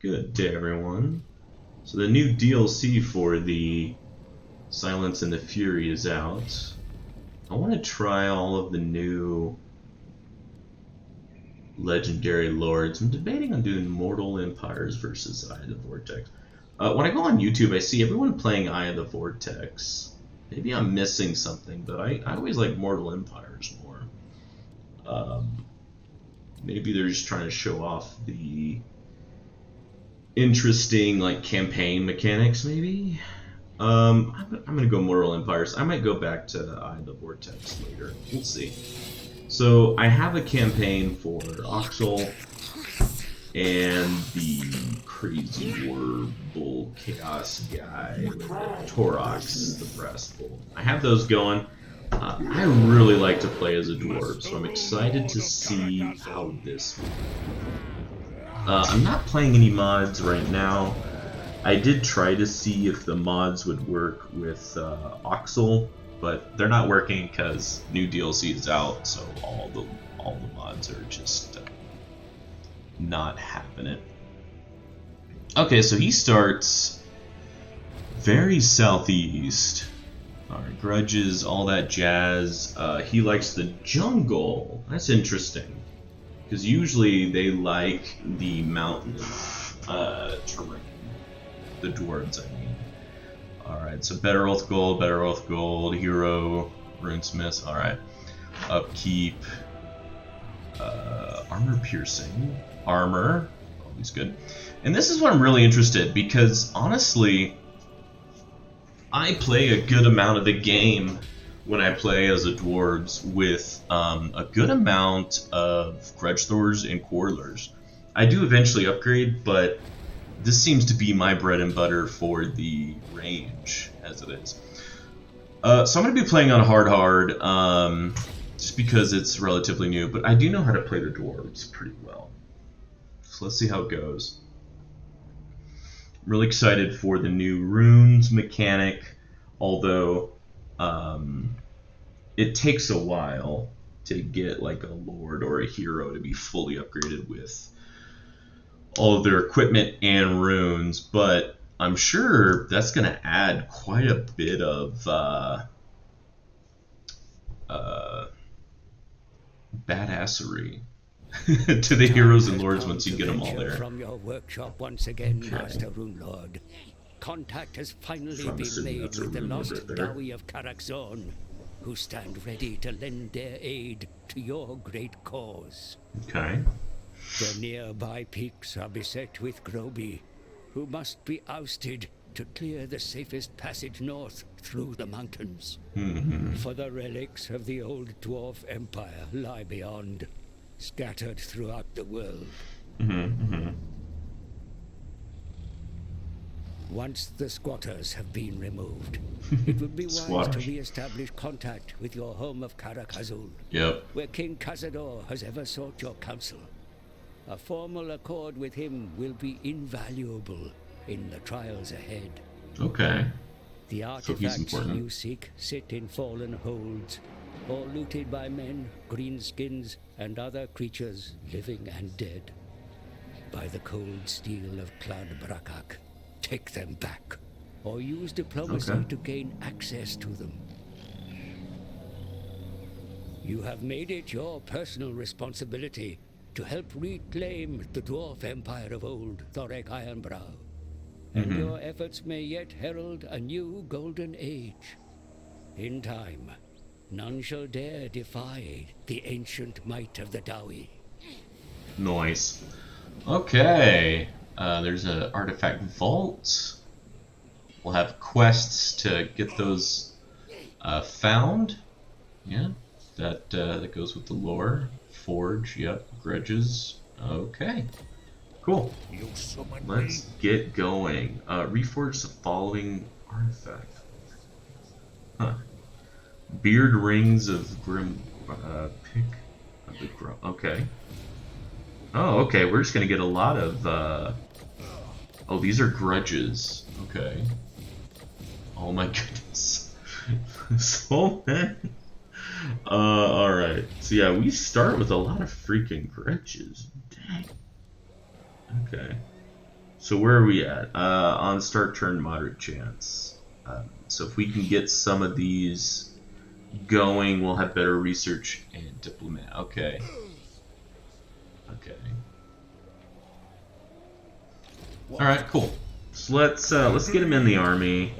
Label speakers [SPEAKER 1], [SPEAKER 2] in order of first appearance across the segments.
[SPEAKER 1] Good day, everyone. So the new DLC for the Silence and the Fury is out. I want to try all of the new legendary lords. I'm debating on doing Mortal Empires versus Eye of the Vortex. When I go on YouTube, I see everyone playing Eye of the Vortex. Maybe I'm missing something, but I always like Mortal Empires more. Maybe they're just trying to show off the interesting campaign mechanics, maybe. I'm gonna go Mortal Empires. I might go back to Eye of the Vortex later. We'll see. So I have a campaign for Oxyotl and the crazy war bull chaos guy with Thorek, the brass bull. I have those going. I really like to play as a dwarf, so I'm excited to see how this will go. I'm not playing any mods right now. I did try to see if the mods would work with Oxyotl, but they're not working because new DLC is out, so all the mods are just not happening. Okay, so he starts very southeast. Alright, grudges, all that jazz. He likes the jungle. That's interesting. Because usually they like the mountain terrain. The dwarves, I mean. Alright, so better oath gold, hero, runesmith. Alright. Upkeep. Armor piercing. Armor. Always good. And this is what I'm really interested, because honestly, I play a good amount of the game when I play as a dwarves with a good amount of grudge throwers and quarrelers. I do eventually upgrade, but this seems to be my bread and butter for the range as it is. So I'm going to be playing on hard, just because it's relatively new, but I do know how to play the dwarves pretty well. So let's see how it goes. I'm really excited for the new runes mechanic, although it takes a while to get like a lord or a hero to be fully upgraded with all of their equipment and runes, but I'm sure that's going to add quite a bit of badassery to the heroes and lords once you get them all there.
[SPEAKER 2] From your workshop once again, Master Runelord. Contact has finally been made with the lost Dawi of Karakzon, who stand ready to lend their aid to your great cause.
[SPEAKER 1] Okay.
[SPEAKER 2] The nearby peaks are beset with Groby, who must be ousted to clear the safest passage north through the mountains. For the relics of the old dwarf empire lie beyond, scattered throughout the world. Once the squatters have been removed, it would be wise to re-establish contact with your home of Karak-Azul, where King Cazador has ever sought your counsel. A formal accord with him will be invaluable in the trials ahead.
[SPEAKER 1] Okay.
[SPEAKER 2] The artifacts you seek sit in fallen holds, or looted by men, greenskins, and other creatures, living and dead. By the cold steel of Clad Brakak, take them back, or use diplomacy to gain access to them. You have made it your personal responsibility to help reclaim the dwarf empire of old Thorek Ironbrow, and your efforts may yet herald a new golden age. In time, none shall dare defy the ancient might of the Dawi.
[SPEAKER 1] Nice. Okay. There's an artifact vault. We'll have quests to get those found. Yeah, that goes with the lore. Forge, yep. Grudges. Okay. Cool. Let's get going. Reforge the following artifact. Huh. Beard rings of grim pick of the grow. Okay. Oh, okay. We're just gonna get a lot of. Oh, these are grudges. Okay. Oh my goodness. So many. Alright. So yeah, we start with a lot of freaking grudges. Dang. Okay. So where are we at? On start turn, moderate chance. So if we can get some of these going, we'll have better research and diplomat. Okay. Okay. All right, cool. So let's get him in the army.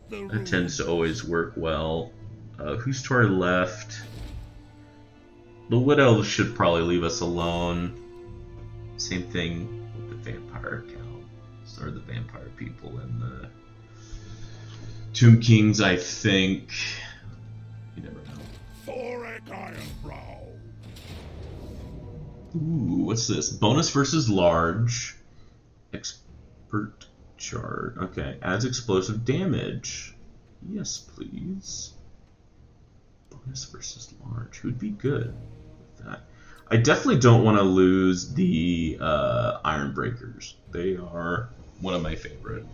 [SPEAKER 1] That tends to always work well. Who's to our left? The Wood Elves should probably leave us alone. Same thing with the vampire counts, or the vampire people and the Tomb Kings, I think. You never know.
[SPEAKER 3] Thorek Ironbrow.
[SPEAKER 1] Ooh, what's this? Bonus versus large. Expert chart. Okay, adds explosive damage. Yes, please. Bonus versus large. Who'd be good with that? I definitely don't want to lose the Ironbreakers. They are one of my favorite.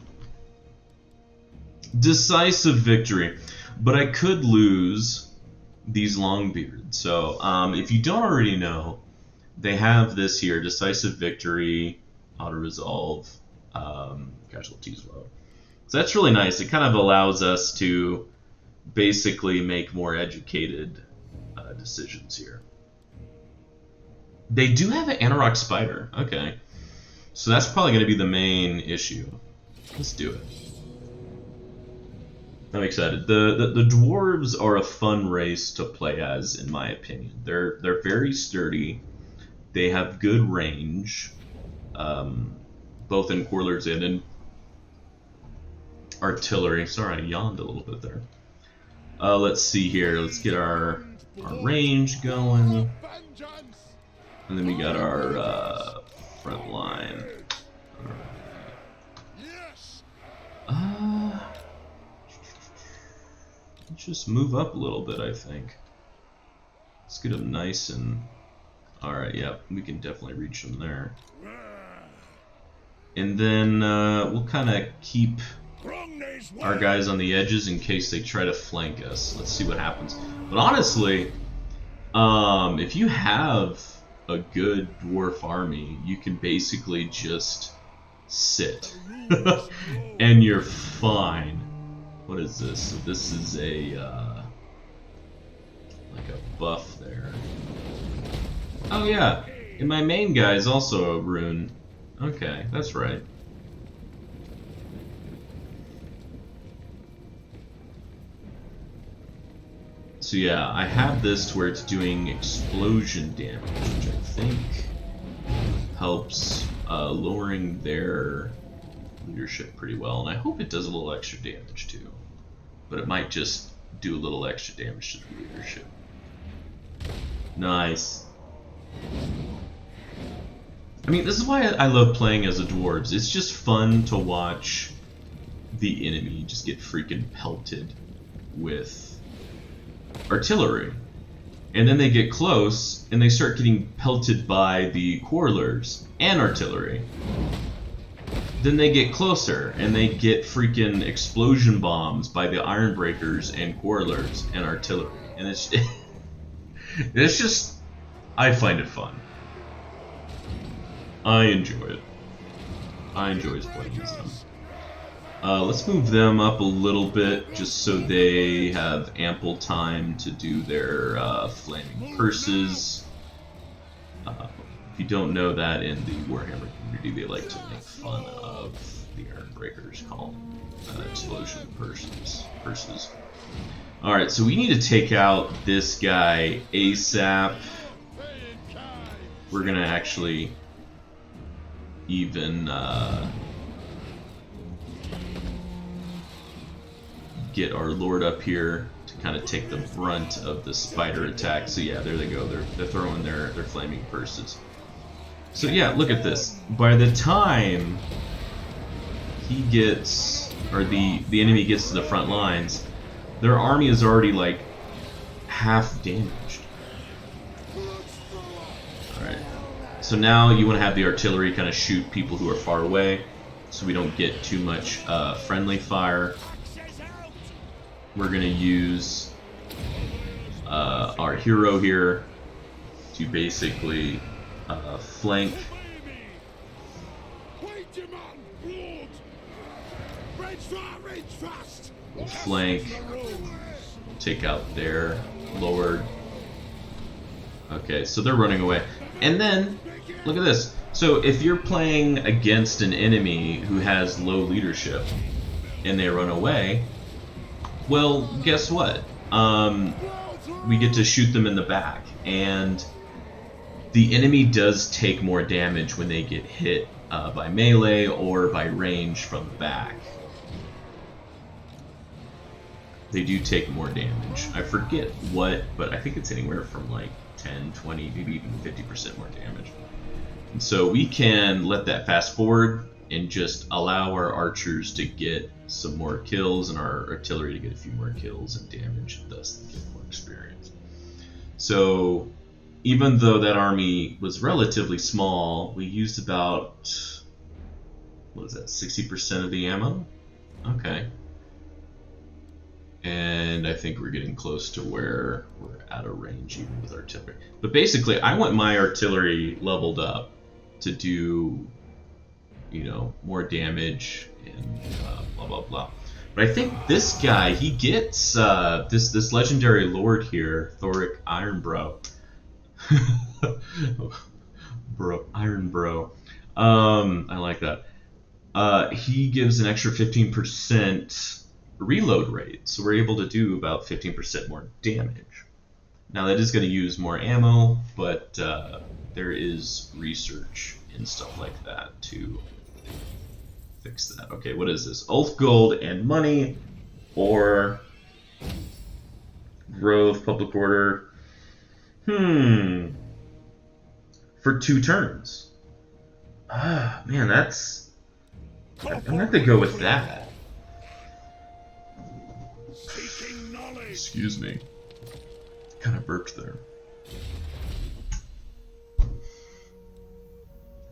[SPEAKER 1] Decisive victory. But I could lose these Longbeards. So, if you don't already know, they have this here, decisive victory, auto-resolve, casualties low. So that's really nice. It kind of allows us to basically make more educated decisions here. They do have an Anorok Spider. Okay. So that's probably going to be the main issue. Let's do it. I'm excited. The dwarves are a fun race to play as, in my opinion. They're very sturdy. They have good range, both in Quarlers and in artillery. Sorry, I yawned a little bit there. Let's see here. Let's get our range going. And then we got our front line. Let's just move up a little bit, I think. Let's get them nice and... Alright, yep, we can definitely reach them there. And then we'll kind of keep our guys on the edges in case they try to flank us. Let's see what happens. But honestly, if you have a good dwarf army, you can basically just sit. And you're fine. What is this? So this is a like a buff there. Oh yeah, and my main guy is also a rune. Okay, that's right. So yeah, I have this to where it's doing explosion damage, which I think helps lowering their leadership pretty well, and I hope it does a little extra damage too. But it might just do a little extra damage to the leadership. Nice. I mean, this is why I love playing as a dwarves. It's just fun to watch the enemy just get freaking pelted with artillery. And then they get close, and they start getting pelted by the Quarlers and artillery. Then they get closer, and they get freaking explosion bombs by the Ironbreakers and Quarlers and artillery. And it's just, I find it fun. I enjoy it. I enjoy playing as them. Let's move them up a little bit, just so they have ample time to do their flaming curses. If you don't know that, in the Warhammer community, they like to make fun of the Ironbreakers, call them explosion curses. Alright, so we need to take out this guy ASAP. We're gonna actually even get our Lord up here to kind of take the brunt of the spider attack. So yeah, there they go. They're throwing their flaming purses. So yeah, look at this. By the time he gets, or the enemy gets to the front lines, their army is already like half damaged. Alright. So now you want to have the artillery kind of shoot people who are far away, so we don't get too much friendly fire. We're going to use our hero here to basically flank We'll flank. Take out their lord. Okay, so they're running away. And then, look at this. So if you're playing against an enemy who has low leadership and they run away, well, guess what? We get to shoot them in the back. And the enemy does take more damage when they get hit by melee or by range from the back. They do take more damage. I forget what, but I think it's anywhere from like 10, 20, maybe even 50% more damage. And so we can let that fast forward and just allow our archers to get some more kills and our artillery to get a few more kills and damage, and thus get more experience. So even though that army was relatively small, we used about, what is that, 60% of the ammo? Okay. And I think we're getting close to where we're out of range even with artillery. But basically, I want my artillery leveled up to do, you know, more damage and blah blah blah. But I think this guy, he gets this legendary lord here, Thorek Ironbrow. Ironbrow. I like that. He gives an extra 15% reload rate, so we're able to do about 15% more damage. Now that is going to use more ammo, but there is research and stuff like that to fix that. Okay, what is this? Oath gold and money, or growth, public order. For 2 turns. Ah, man, that's... I'm gonna have to go with that. Excuse me. Kind of burped there.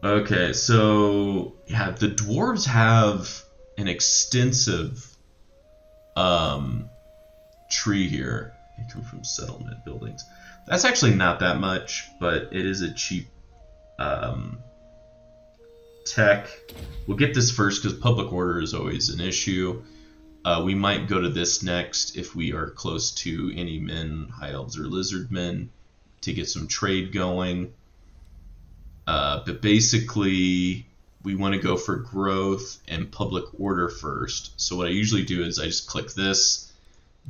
[SPEAKER 1] Okay, so yeah, the dwarves have an extensive tree here. They come from settlement buildings. That's actually not that much, but it is a cheap tech. We'll get this first because public order is always an issue. We might go to this next if we are close to any men, high elves, or lizard men to get some trade going. But basically, we want to go for growth and public order first. So what I usually do is I just click this,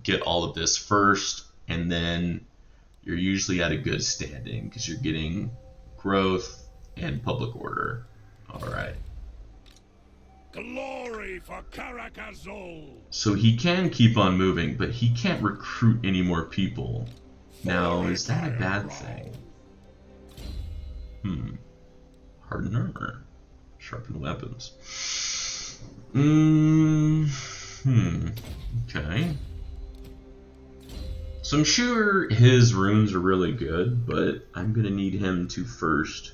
[SPEAKER 1] get all of this first, and then you're usually at a good standing because you're getting growth and public order. All right.
[SPEAKER 3] Glory for Karakazol!
[SPEAKER 1] So he can keep on moving, but he can't recruit any more people. Now, is that a bad thing? Harden armor. Sharpen weapons. Okay. So I'm sure his runes are really good, but I'm gonna need him to first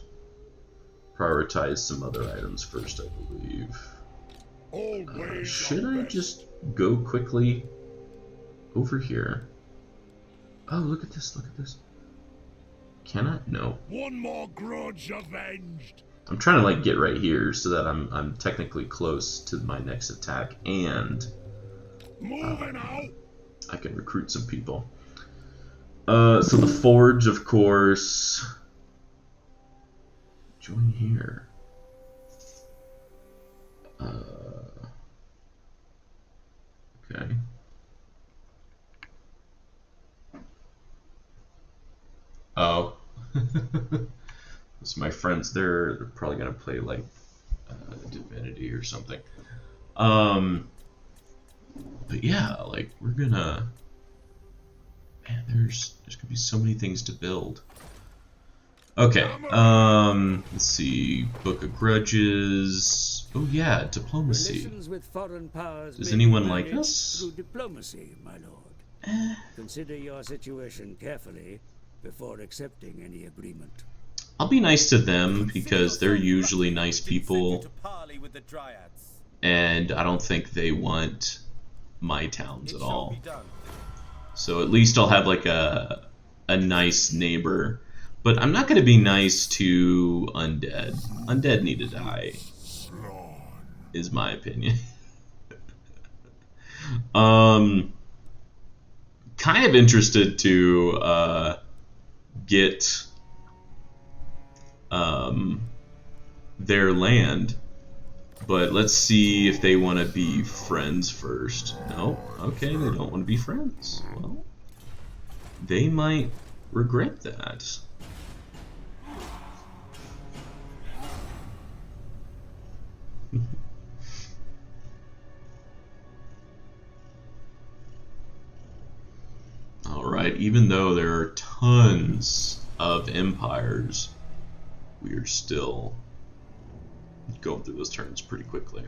[SPEAKER 1] prioritize some other items first, I believe. Should I just go quickly over here? Oh, look at this, look at this. Can I? No.
[SPEAKER 3] One more grudge avenged.
[SPEAKER 1] I'm trying to like get right here so that I'm technically close to my next attack, and
[SPEAKER 3] Moving out.
[SPEAKER 1] I can recruit some people. So the forge, of course. Join here. Okay. Oh. So my friends, they're probably gonna play like Divinity or something. But yeah, like we're gonna. Man, there's gonna be so many things to build. Okay. Let's see. Book of Grudges. Oh yeah, diplomacy.
[SPEAKER 2] With foreign powers
[SPEAKER 1] Does anyone like us?
[SPEAKER 2] Through diplomacy, my lord. Consider your situation carefully before accepting any agreement.
[SPEAKER 1] I'll be nice to them because they're usually nice people, and I don't think they want my towns at all. So at least I'll have like a nice neighbor. But I'm not going to be nice to undead. Undead need to die, is my opinion. Kind of interested to get their land, but let's see if they want to be friends first. No, okay, they don't want to be friends. Well, they might regret that. Alright, even though there are tons of empires, we are still going through those turns pretty quickly.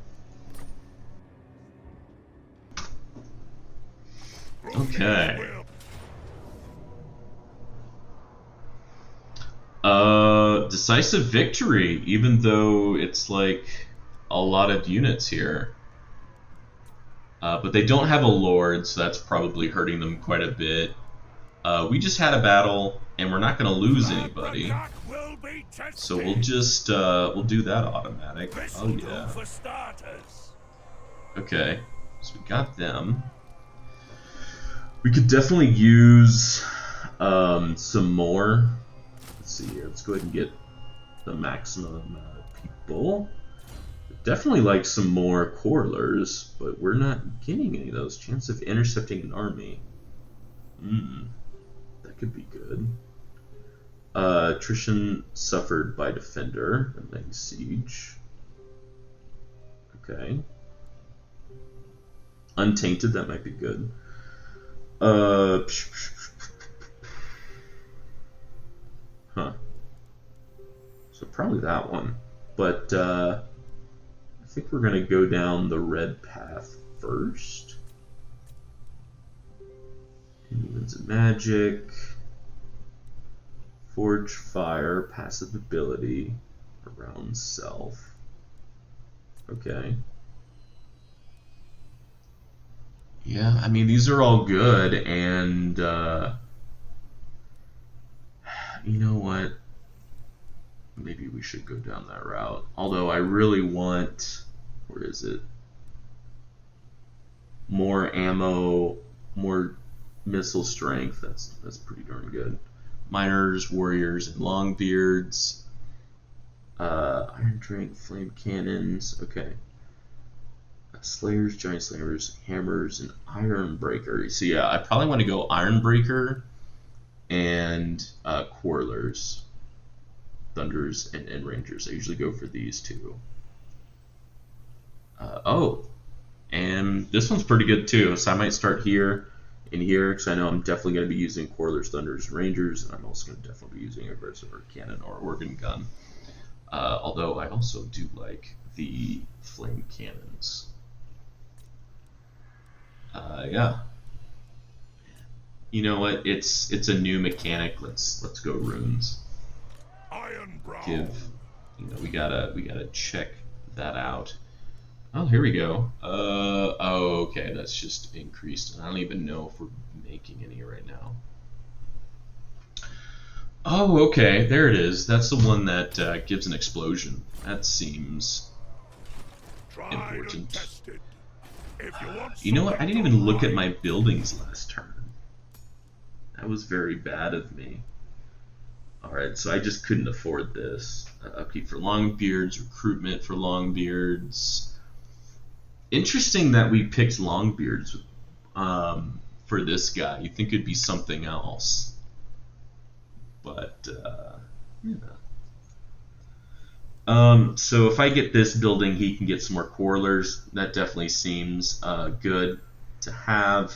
[SPEAKER 1] Okay. Decisive victory, even though it's like a lot of units here. But they don't have a lord, so that's probably hurting them quite a bit. We just had a battle, and we're not going to lose anybody. So we'll just, we'll do that automatic. Oh yeah. Okay, so we got them. We could definitely use some more. Let's see here, let's go ahead and get the maximum amount of people. Definitely like some more correlers, but we're not getting any of those. Chance of intercepting an army. That could be good. Attrition suffered by defender and then siege. Okay. Untainted, that might be good. Huh. So probably that one. But I think we're going to go down the red path first. Humans of magic. Forge fire, passive ability, around self. Okay. Yeah, I mean, these are all good, and you know what? Maybe we should go down that route. Although I really want, where is it? More ammo, more missile strength. That's pretty darn good. Miners, warriors, and longbeards. Iron drink, flame cannons. Okay. Slayers, giant slayers, hammers, and iron breaker. So yeah, I probably want to go iron breaker and quarrelers, thunders, and rangers. I usually go for these two. Oh, and this one's pretty good too. So I might start here and here because I know I'm definitely going to be using quarrelers, thunders, and rangers, and I'm also going to definitely be using aggressive or cannon or organ gun. Although I also do like the flame cannons. Yeah. You know what? It's a new mechanic. Let's go runes. We gotta check that out. Oh, here we go. Oh, okay. That's just increased. I don't even know if we're making any right now. Oh, okay. There it is. That's the one that gives an explosion. That seems important. You know what? I didn't even look at my buildings last turn. That was very bad of me. Alright, so I just couldn't afford this. Upkeep for Longbeards, recruitment for Longbeards. Interesting that we picked Longbeards for this guy. You'd think it'd be something else. But, yeah. So if I get this building, he can get some more quarrelers. That definitely seems good to have.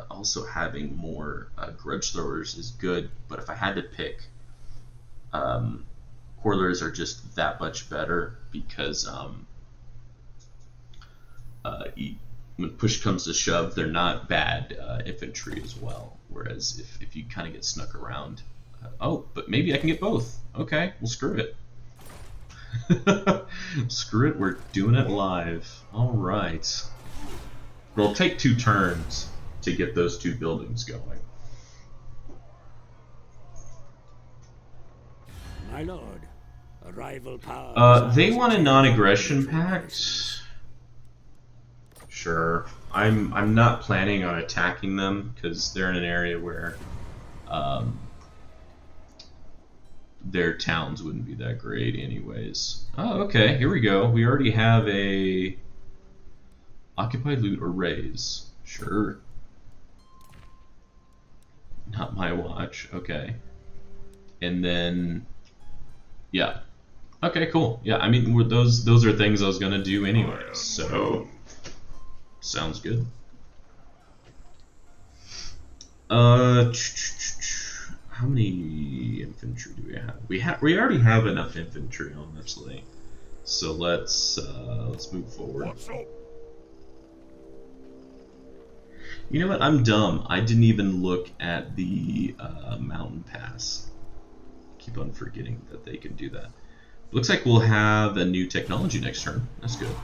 [SPEAKER 1] Also having more grudge throwers is good, but if I had to pick, quarrelers are just that much better because when push comes to shove, they're not bad infantry as well. Whereas if you kind of get snuck around, oh, but maybe I can get both. Okay, well, screw it. Screw it, we're doing it live. Alright. It'll take 2 turns to get those 2 buildings going.
[SPEAKER 2] My lord, a rival power.
[SPEAKER 1] They want a non-aggression pact? Sure. I'm not planning on attacking them because they're in an area where their towns wouldn't be that great anyways. Oh, okay, here we go. We already have a occupy, loot, or raise. Sure. Not my watch. Okay. And then, yeah. Okay, cool. Yeah, I mean, those are things I was gonna do anyway. So, sounds good. How many infantry do we have? We already have enough infantry, honestly. So let's move forward.
[SPEAKER 3] What's up?
[SPEAKER 1] You know what? I'm dumb. I didn't even look at the mountain pass. Keep on forgetting that they can do that. Looks like we'll have a new technology next turn. That's good.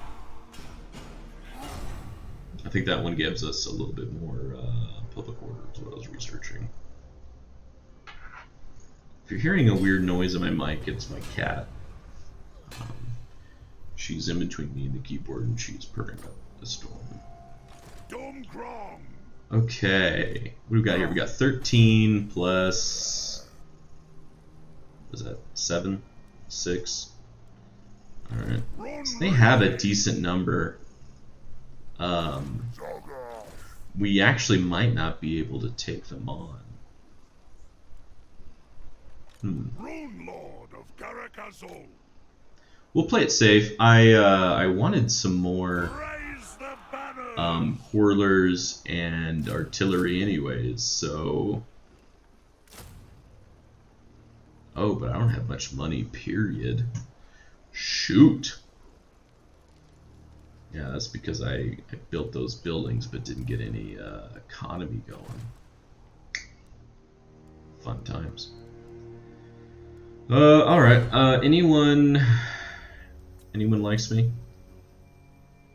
[SPEAKER 1] I think that one gives us a little bit more public order is what I was researching. If you're hearing a weird noise on my mic, it's my cat. She's in between me and the keyboard, and she's purring up the storm.
[SPEAKER 3] Dum grong.
[SPEAKER 1] Okay, what do we got here? We got 13 plus. What is that? 7, 6. All right. So they have a decent number. We actually might not be able to take them on.
[SPEAKER 3] Rune Lord of Karakazol.
[SPEAKER 1] We'll play it safe. I wanted some more
[SPEAKER 3] Raise the banner.
[SPEAKER 1] Whirlers and artillery anyways, so... Oh, but I don't have much money, period. Shoot! Yeah, that's because I built those buildings but didn't get any economy going. Fun times. Alright, anyone likes me?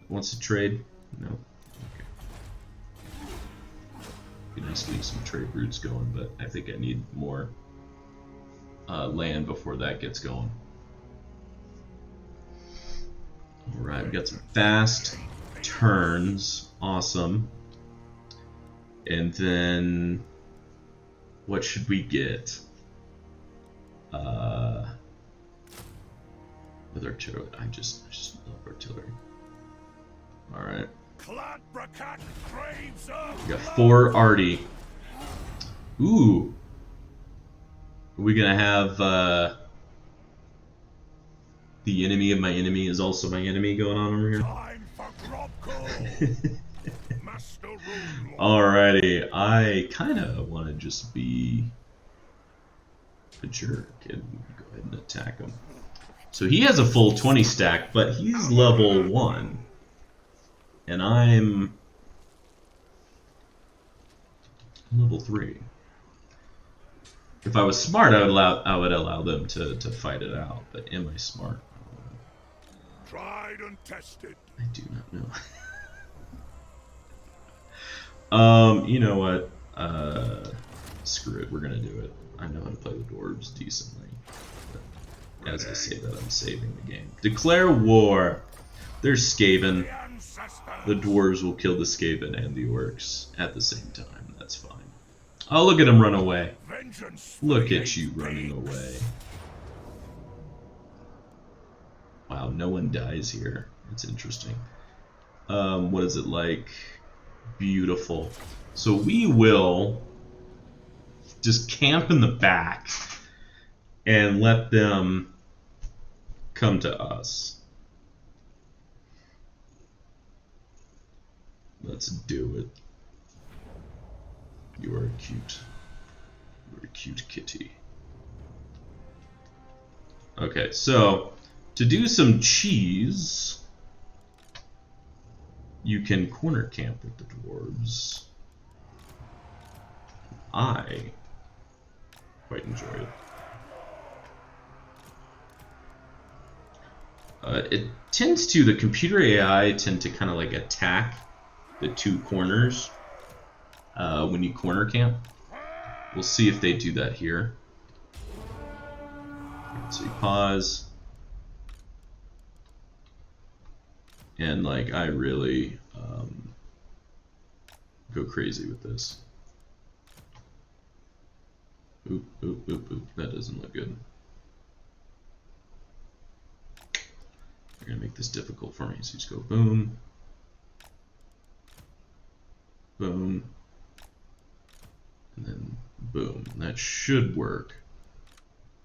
[SPEAKER 1] Wants to trade? No? Okay. Be nice to get some trade routes going, but I think I need more land before that gets going. Alright, we got some fast turns. Awesome. And then what should we get? With artillery, I just love artillery. All right. We got 4 arty. Ooh. Are we gonna have the enemy of my enemy is also my enemy going on over here?
[SPEAKER 3] Time for Master Rune Lord.
[SPEAKER 1] Alrighty, I kind of want to just be a jerk and go ahead and attack him. So he has a full 20 stack, but he's level 1. And I'm level 3. If I was smart, I would allow them to fight it out, but am I smart?
[SPEAKER 3] Tried and tested.
[SPEAKER 1] I do not know. You know what? Screw it, we're gonna do it. I know how to play the dwarves decently. But as I say that, I'm saving the game. Declare war! There's Skaven. The dwarves will kill the Skaven and the orcs at the same time. That's fine. Oh, look at him run away. Look at you running away. Wow, no one dies here. It's interesting. What is it like? Beautiful. So we will just camp in the back and let them come to us. Let's do it. You are cute. You're a cute kitty. Okay, so to do some cheese, you can corner camp with the dwarves. I quite enjoy it. It tends to, the computer AI tend to kind of like attack the 2 corners when you corner camp. We'll see if they do that here. So you pause. And like I really go crazy with this. Oop, oop, oop, oop. That doesn't look good. They're gonna make this difficult for me. So just go boom, boom, and then boom. That should work.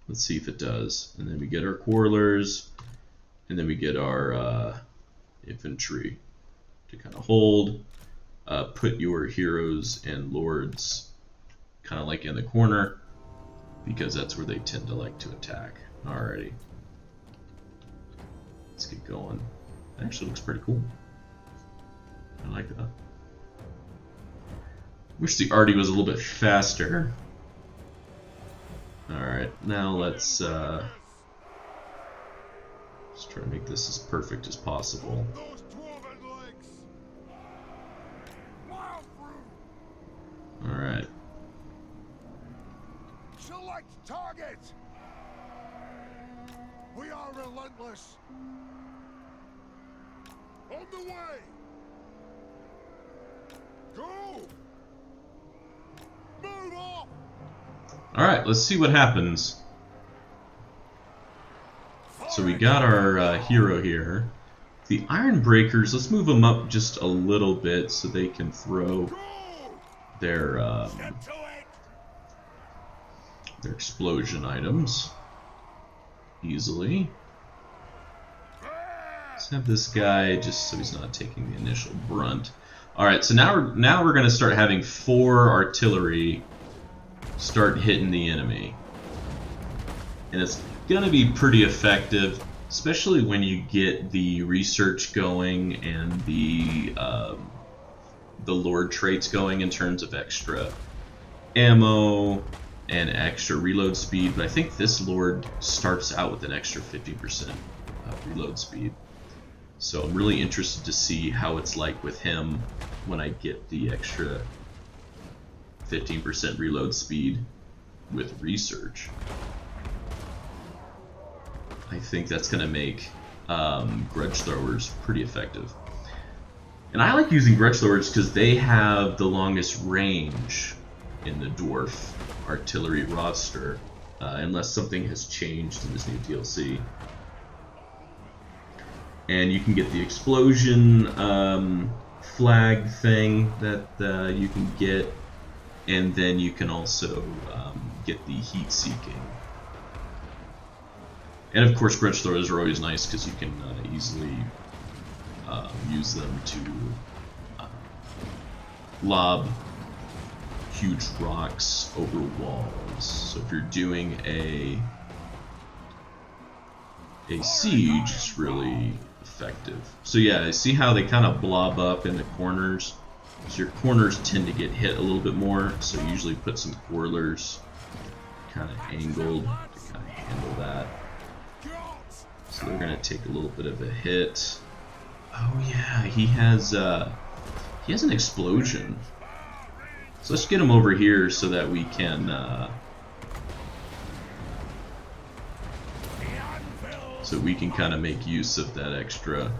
[SPEAKER 1] Let's see if it does. And then we get our quarrelers, and then we get our infantry to kind of hold. Put your heroes and lords kind of like in the corner, because that's where they tend to like to attack. Alrighty. Let's get going. That actually looks pretty cool. I like that. Wish the arty was a little bit faster. Alright, now let's try to make this as perfect as possible. Alright.
[SPEAKER 3] Select target. We are relentless. On the way. Go. Move off.
[SPEAKER 1] Alright, let's see what happens. So we got our hero here. The Ironbreakers, let's move them up just a little bit so they can throw their explosion items easily. Let's have this guy just so he's not taking the initial brunt. Alright, so now we're gonna start having 4 artillery start hitting the enemy. And it's gonna be pretty effective, especially when you get the research going and the lord traits going in terms of extra ammo and extra reload speed. But I think this lord starts out with an extra 50% reload speed. So I'm really interested to see how it's like with him when I get the extra 15% reload speed with research. I think that's going to make grudge throwers pretty effective. And I like using grudge throwers because they have the longest range in the dwarf artillery roster, unless something has changed in this new DLC. And you can get the explosion flag thing that you can get, and then you can also get the heat seeking. And of course, grudge throwers are always nice because you can easily use them to lob huge rocks over walls. So if you're doing a siege, it's really effective. So yeah, see how they kind of blob up in the corners? So your corners tend to get hit a little bit more, so usually put some quarrelers kind of angled to kind of handle that. So they're gonna take a little bit of a hit. Oh yeah, he has an explosion. So let's get him over here so that we can kind of make use of that extra.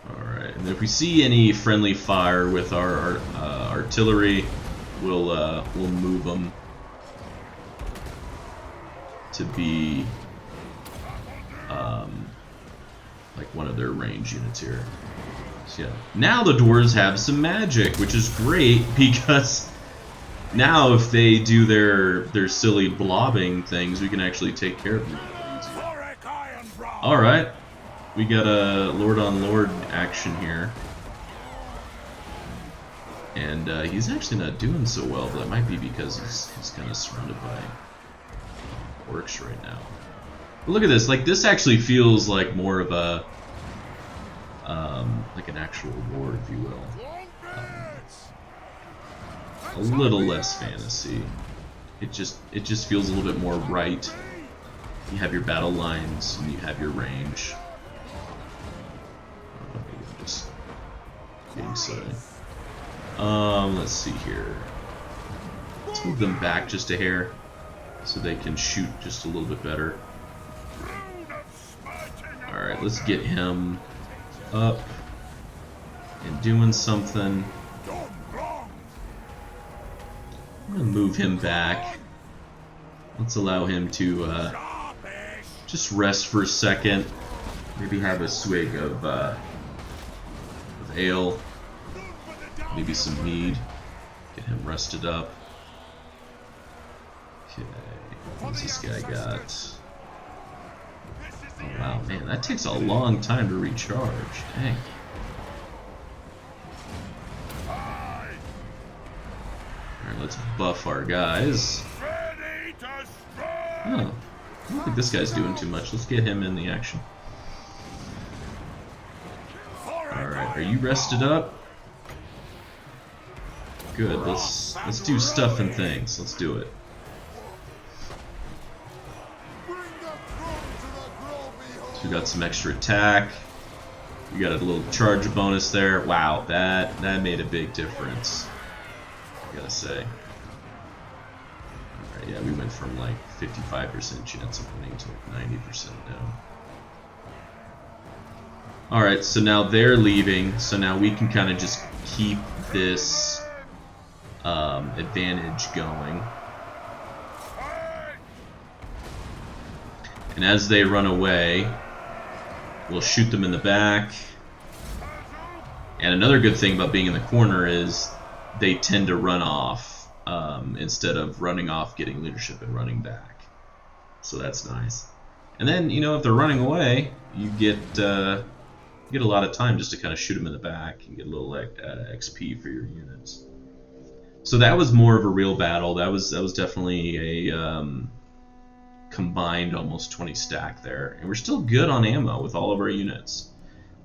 [SPEAKER 1] Alright, and if we see any friendly fire with our artillery, we'll move them to be like one of their range units here. So yeah, now the dwarves have some magic, which is great because now if they do their silly blobbing things, we can actually take care of them a little easier.
[SPEAKER 3] Thorek Ironbrow.
[SPEAKER 1] Alright, we got a lord on lord action here. And he's actually not doing so well, but that might be because he's kind of surrounded by orcs right now. But look at this, like this actually feels like more of a like an actual war, if you will. A little less fantasy. It just feels a little bit more right. You have your battle lines and you have your range. Maybe I'm just getting silly. Let's see here. Let's move them back just a hair so they can shoot just a little bit better. Alright, let's get him up. and doing something.
[SPEAKER 3] Done wrong.
[SPEAKER 1] I'm gonna move him back. Let's allow him to
[SPEAKER 3] Sharpish.
[SPEAKER 1] just rest for a second. Maybe have a swig of ale,
[SPEAKER 3] None for the down.
[SPEAKER 1] maybe some mead. Get him rested up. Okay, what's this guy got?
[SPEAKER 3] This is the
[SPEAKER 1] Oh wow, man, that takes a long time to recharge. Dang.
[SPEAKER 3] Aye.
[SPEAKER 1] Alright, let's buff our guys.
[SPEAKER 3] Ready to strike.
[SPEAKER 1] Oh, I don't think this guy's doing too much. Let's get him in the action. Alright, are you rested up? Good, let's do stuff and things. Let's do it.
[SPEAKER 3] Bring the throne to the grove, behold.
[SPEAKER 1] So we got some extra attack. We got a little charge bonus there. Wow, that made a big difference, I gotta say. Alright, yeah, we went from like 55% chance of winning to like 90% now. Alright, so now they're leaving, so now we can kind of just keep this advantage going. And as they run away, we'll shoot them in the back. And another good thing about being in the corner is they tend to run off instead of running off, getting leadership, and running back. So that's nice. And then, you know, if they're running away, you get a lot of time just to kind of shoot them in the back and get a little XP for your units. So that was more of a real battle. That was definitely a combined almost 20 stack there, and we're still good on ammo with all of our units.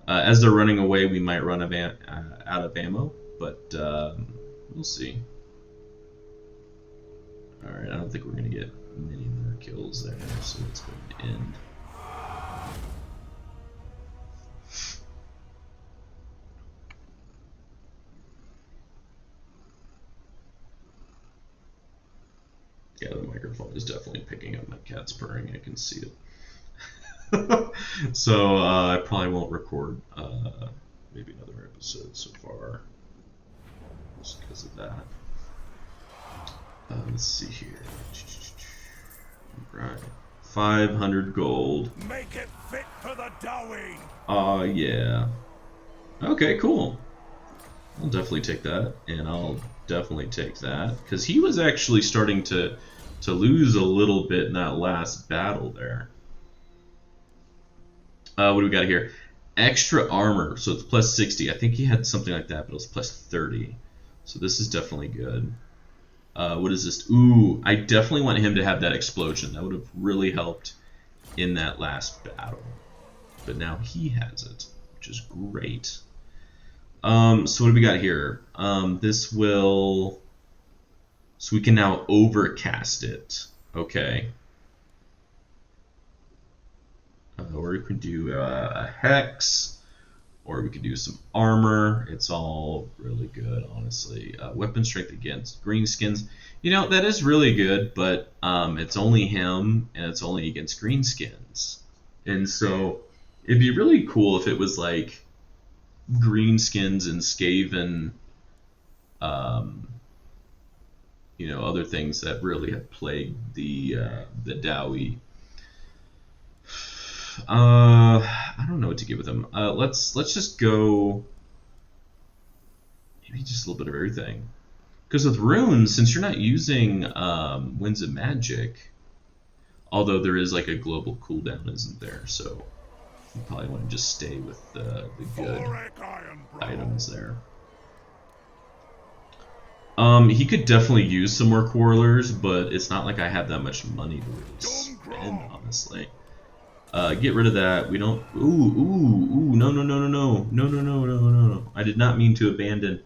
[SPEAKER 1] As they're running away, we might run out of ammo, but we'll see. All right, I don't think we're gonna get many more kills there, so let's go ahead and end. Yeah, the microphone is definitely picking up my cat's purring. I can see it. So I probably won't record maybe another episode so far, just because of that. Let's see here. Right, 500 gold.
[SPEAKER 3] Make it fit for the doughy.
[SPEAKER 1] Yeah. Okay, cool. I'll definitely take that, and I'll definitely take that, because he was actually starting to lose a little bit in that last battle there. What do we got here? Extra armor, so it's plus 60. I think he had something like that, but it was plus 30. So this is definitely good. What is this? Ooh, I definitely want him to have that explosion. That would have really helped in that last battle. But now he has it, which is great. So what do we got here? This will... So we can now overcast it. Okay. Or we could do a hex, or we could do some armor. It's all really good, honestly. Weapon strength against greenskins. You know, that is really good, but it's only him, and it's only against greenskins. And so it'd be really cool if it was like greenskins and Skaven, you know, other things that really have plagued the Dowie. I don't know what to give with them. Let's just go maybe just a little bit of everything. Because with runes, since you're not using Winds of Magic, although there is like a global cooldown, isn't there? So you probably want to just stay with the good
[SPEAKER 3] Thorek Ironbrow.
[SPEAKER 1] items there. He could definitely use some more Quarrelers, but it's not like I have that much money to really spend, honestly. Get rid of that. We don't. Ooh, no. I did not mean to abandon.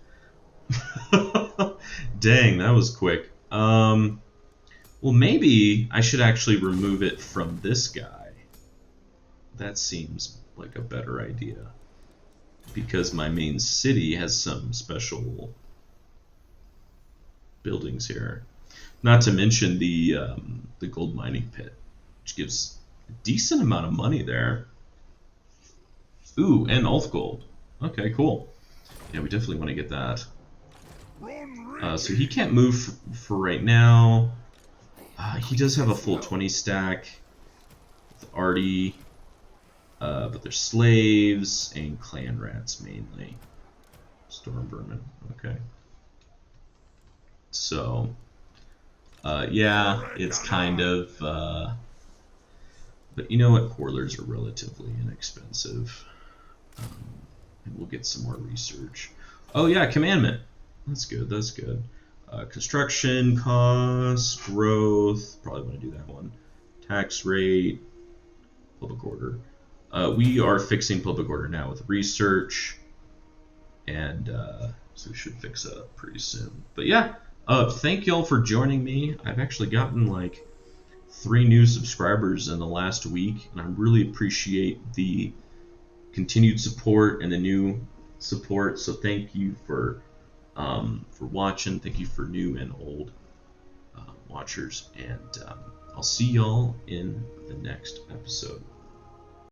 [SPEAKER 1] Dang, that was quick. Well, maybe I should actually remove it from this guy. That seems like a better idea. Because my main city has some special buildings here. Not to mention the gold mining pit, which gives a decent amount of money there. Ooh, and Ulf gold. Okay, cool. Yeah, we definitely want to get that.
[SPEAKER 3] Run,
[SPEAKER 1] So he can't move for right now. He does have a full 20 stack with Artie, but they're slaves and clan rats mainly. Storm vermin, okay. So, yeah, it's kind of, but you know what? Porlers are relatively inexpensive. And we'll get some more research. Oh yeah, commandment. That's good, that's good. Construction costs, growth, probably want to do that one. Tax rate, public order. We are fixing public order now with research, and so we should fix that up pretty soon. But yeah, thank y'all for joining me. I've actually gotten like 3 new subscribers in the last week, and I really appreciate the continued support and the new support. So thank you for watching. Thank you for new and old watchers, and I'll see y'all in the next episode.